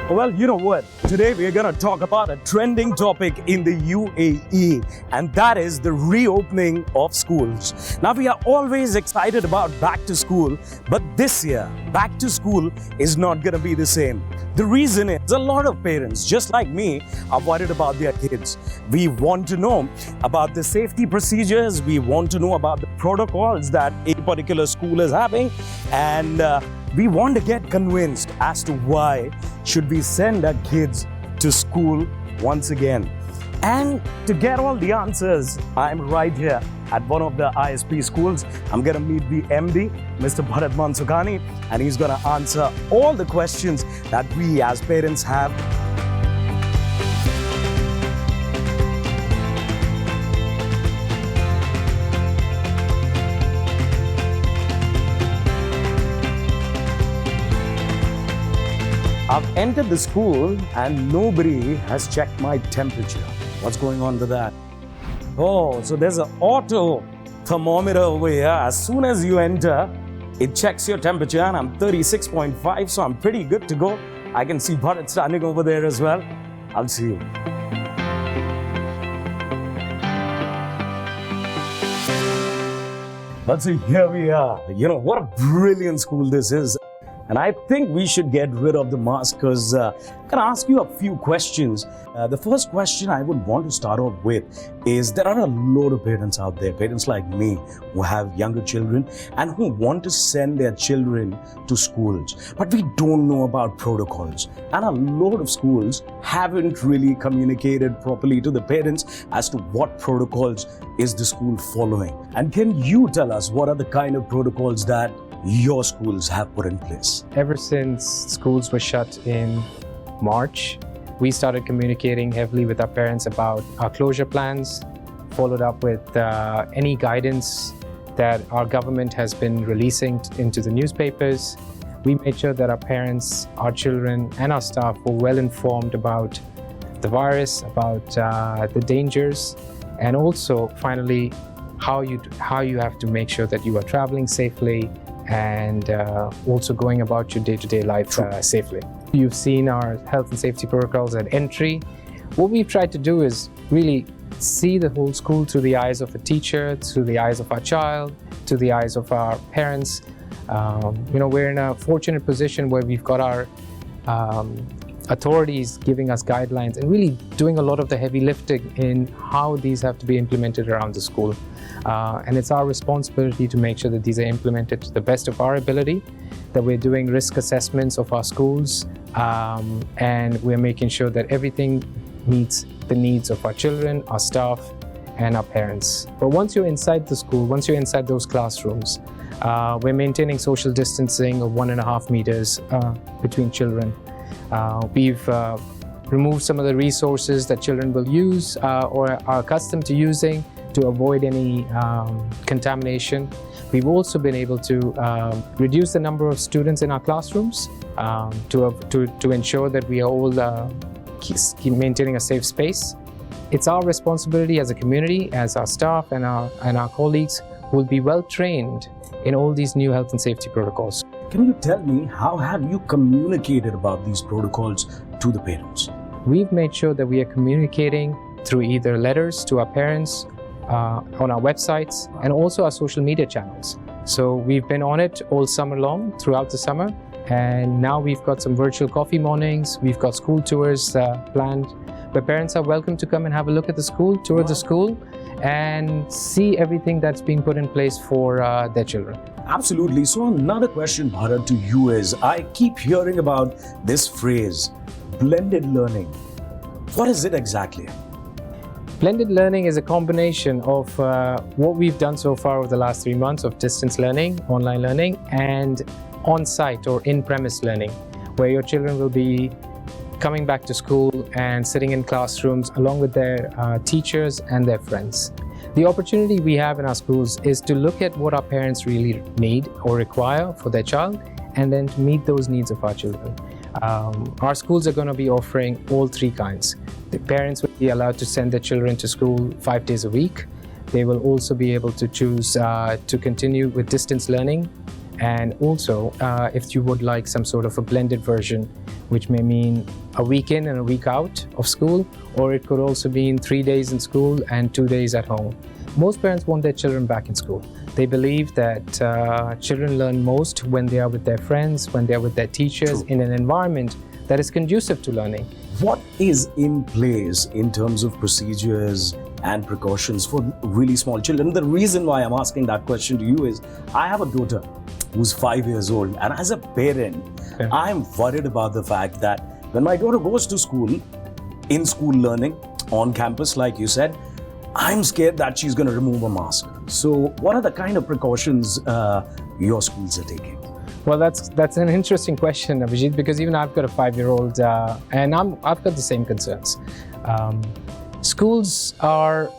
Well, you know what? Today we're going to talk about a trending topic in the UAE, and that is the reopening of schools. Now, we are always excited about back to school, but this year, back to school is not going to be the same. The reason is a lot of parents, just like me, are worried about their kids. We want to know about the safety procedures, we want to know about the protocols that a particular school is having, and we want to get convinced as to why should we send our kids to school once again. And to get all the answers, I'm right here at one of the ISP schools. I'm going to meet the MD, Mr. Bharat Mansukhani, and he's going to answer all the questions that we as parents have. I've entered the school and nobody has checked my temperature. What's going on with that? Oh, so there's an auto thermometer over here. As soon as you enter, it checks your temperature, and I'm 36.5, so I'm pretty good to go. I can see Bharat standing over there as well. I'll see you. But so here we are. You know, what a brilliant school this is. And I think we should get rid of the mask because I'm going to ask you a few questions. The first question I would want to start off with is there are a lot of parents out there, parents like me, who have younger children and who want to send their children to schools. But we don't know about protocols. And a lot of schools haven't really communicated properly to the parents as to what protocols is the school following. And can you tell us what are the kind of protocols that your schools have put in place? Ever since schools were shut in March, we started communicating heavily with our parents about our closure plans, followed up with any guidance that our government has been releasing into the newspapers. We made sure that our parents, our children, and our staff were well informed about the virus, about the dangers, and also, finally, how you have to make sure that you are traveling safely and also going about your day-to-day life safely. You've seen our health and safety protocols at entry. What we've tried to do is really see the whole school through the eyes of a teacher, through the eyes of our child, through the eyes of our parents. We're in a fortunate position where we've got our authorities giving us guidelines and really doing a lot of the heavy lifting in how these have to be implemented around the school. And it's our responsibility to make sure that these are implemented to the best of our ability, that we're doing risk assessments of our schools, and we're making sure that everything meets the needs of our children, our staff, and our parents. But once you're inside the school, once you're inside those classrooms, we're maintaining social distancing of 1.5 meters between children. We've removed some of the resources that children will use or are accustomed to using to avoid any contamination. We've also been able to reduce the number of students in our classrooms to ensure that we are all keep maintaining a safe space. It's our responsibility as a community, as our staff and our colleagues will be well trained in all these new health and safety protocols. Can you tell me, how have you communicated about these protocols to the parents? We've made sure that we are communicating through either letters to our parents, on our websites, and also our social media channels. So we've been on it all summer long, throughout the summer, and now we've got some virtual coffee mornings, we've got school tours planned, where parents are welcome to come and have a look at the school, tour the school, and see everything that's been put in place for their children. Absolutely. So another question, Bharat, to you is, I keep hearing about this phrase, blended learning. What is it exactly? Blended learning is a combination of what we've done so far over the last 3 months of distance learning, online learning, and on-site or in-premise learning, where your children will be coming back to school and sitting in classrooms along with their teachers and their friends. The opportunity we have in our schools is to look at what our parents really need or require for their child, and then to meet those needs of our children. Our schools are going to be offering all three kinds. The parents will be allowed to send their children to school 5 days a week. They will also be able to choose to continue with distance learning And also, if you would like some sort of a blended version, which may mean a week in and a week out of school, or it could also mean 3 days in school and 2 days at home. Most parents want their children back in school. They believe that children learn most when they are with their friends, when they are with their teachers, in an environment that is conducive to learning. What is in place in terms of procedures and precautions for really small children? The reason why I'm asking that question to you is I have a daughter who's 5 years old, and as a parent, I'm worried about the fact that when my daughter goes to school, in school learning, on campus, like you said, I'm scared that she's going to remove a mask. So what are the kind of precautions your schools are taking? Well, that's an interesting question, Abhijeet, because even I've got a 5-year-old and I've got the same concerns. Schools are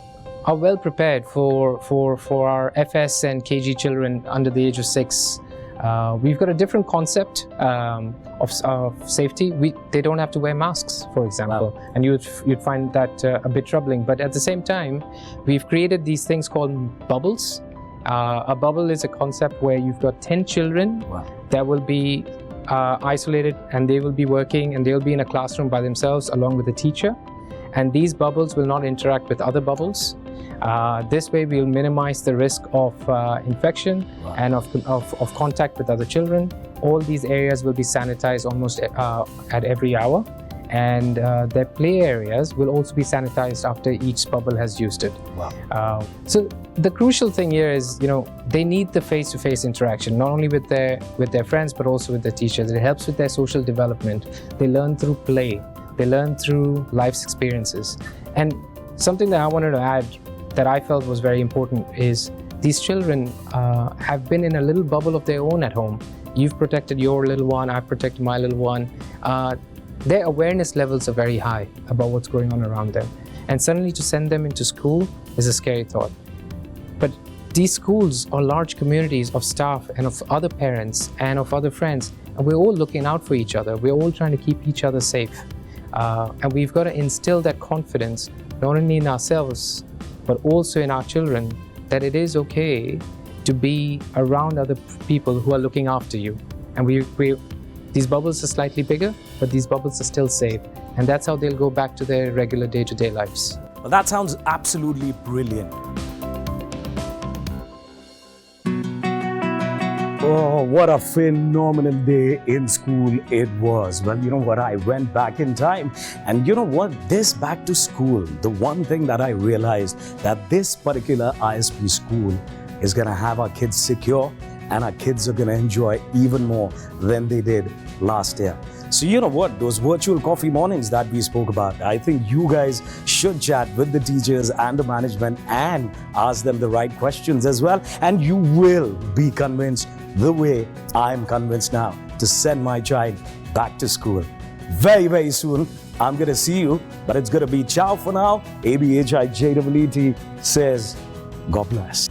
well prepared for our FS and KG children under the age of 6. We've got a different concept of safety. They don't have to wear masks, for example, and you'd find that a bit troubling. But at the same time, we've created these things called bubbles. A bubble is a concept where you've got 10 children that will be isolated, and they will be working, and they'll be in a classroom by themselves along with the teacher. And these bubbles will not interact with other bubbles. This way we'll minimize the risk of infection and of contact with other children. All these areas will be sanitized almost at every hour, and their play areas will also be sanitized after each bubble has used it. So the crucial thing here is, they need the face-to-face interaction, not only with their friends, but also with their teachers. It helps with their social development. They learn through play. They learn through life's experiences. And something that I wanted to add that I felt was very important is these children have been in a little bubble of their own at home. You've protected your little one, I've protected my little one. Their awareness levels are very high about what's going on around them. And suddenly to send them into school is a scary thought. But these schools are large communities of staff and of other parents and of other friends. And we're all looking out for each other. We're all trying to keep each other safe. And we've got to instill that confidence, not only in ourselves, but also in our children, that it is okay to be around other people who are looking after you. And these bubbles are slightly bigger, but these bubbles are still safe. And that's how they'll go back to their regular day-to-day lives. Well, that sounds absolutely brilliant. Oh, what a phenomenal day in school it was. Well, you know what? I went back in time, and you know what? This back to school, the one thing that I realized that this particular ISP school is going to have our kids secure, and our kids are going to enjoy even more than they did last year. So you know what? Those virtual coffee mornings that we spoke about, I think you guys should chat with the teachers and the management and ask them the right questions as well. And you will be convinced the way I'm convinced now to send my child back to school. Very, very soon, I'm going to see you, but it's going to be ciao for now. ABHIJEET says, God bless.